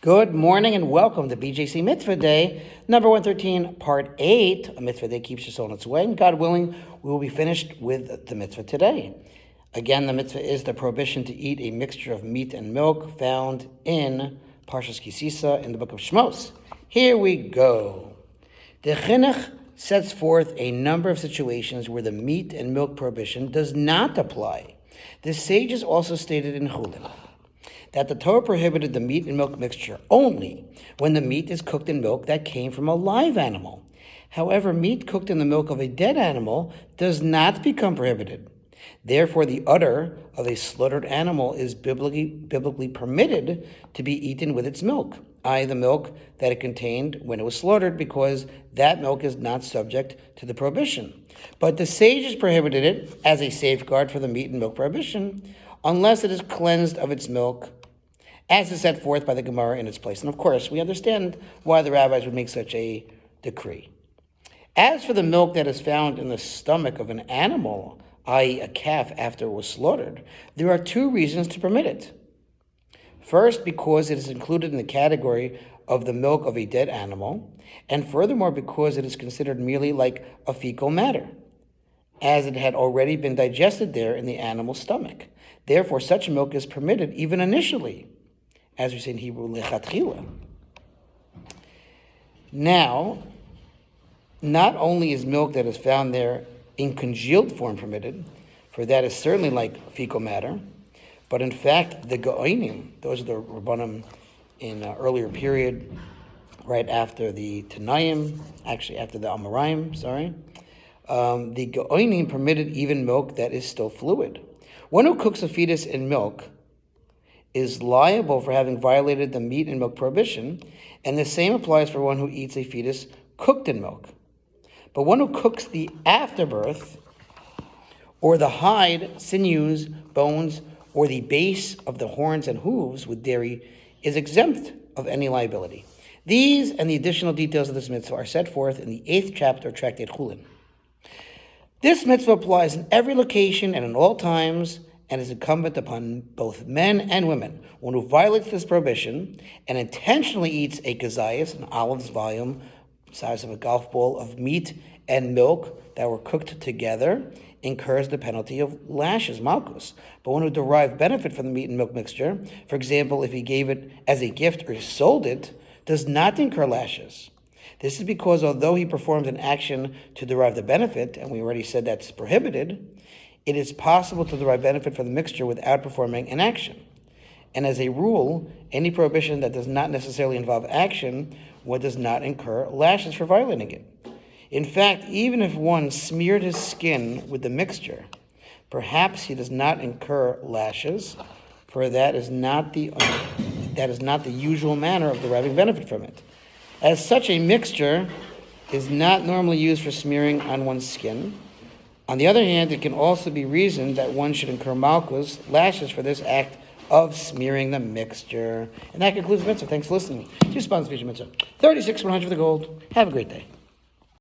Good morning and welcome to BJC Mitzvah Day, number 113, part 8. A mitzvah day keeps your soul on its way, and God willing, we will be finished with the mitzvah today. Again, the mitzvah is the prohibition to eat a mixture of meat and milk found in Parshas Kisisa in the book of Shmos. Here we go. The Chinuch sets forth a number of situations where the meat and milk prohibition does not apply. The sages also stated in Chulin that the Torah prohibited the meat and milk mixture only when the meat is cooked in milk that came from a live animal. However, meat cooked in the milk of a dead animal does not become prohibited. Therefore, the udder of a slaughtered animal is biblically permitted to be eaten with its milk, i.e. the milk that it contained when it was slaughtered, because that milk is not subject to the prohibition. But the sages prohibited it as a safeguard for the meat and milk prohibition, unless it is cleansed of its milk, as is set forth by the Gemara in its place. And of course, we understand why the rabbis would make such a decree. As for the milk that is found in the stomach of an animal, i.e. a calf after it was slaughtered, there are two reasons to permit it. First, because it is included in the category of the milk of a dead animal, and furthermore because it is considered merely like a fecal matter, as it had already been digested there in the animal's stomach. Therefore, such milk is permitted even initially, as we say in Hebrew, lechatchila. Now, not only is milk that is found there in congealed form permitted, for that is certainly like fecal matter, but in fact, the Go'onim, those are the Rabbanim in an earlier period, right after the Tanayim, actually after the Amoraim, the Go'onim permitted even milk that is still fluid. One who cooks a fetus in milk is liable for having violated the meat and milk prohibition, and the same applies for one who eats a fetus cooked in milk. But one who cooks the afterbirth, or the hide, sinews, bones, or the base of the horns and hooves with dairy, is exempt of any liability. These and the additional details of this mitzvah are set forth in the 8th chapter of Tractate Chulin. This mitzvah applies in every location and in all times, and is incumbent upon both men and women. One who violates this prohibition and intentionally eats a kazayas, an olive's volume, size of a golf ball, of meat and milk that were cooked together, incurs the penalty of lashes, malchus. But one who derived benefit from the meat and milk mixture, for example, if he gave it as a gift or sold it, does not incur lashes. This is because although he performed an action to derive the benefit, and we already said that's prohibited, it is possible to derive benefit from the mixture without performing an action. And as a rule, any prohibition that does not necessarily involve action, one does not incur lashes for violating it. In fact, even if one smeared his skin with the mixture, perhaps he does not incur lashes, for that is not the usual manner of deriving benefit from it. As such, a mixture is not normally used for smearing on one's skin. On the other hand, it can also be reasoned that one should incur malchus, lashes, for this act of smearing the mixture. And that concludes the mitzvah. Thanks for listening. 2 sponsors, BJC Mitzvah. 36, 100 for the gold. Have a great day.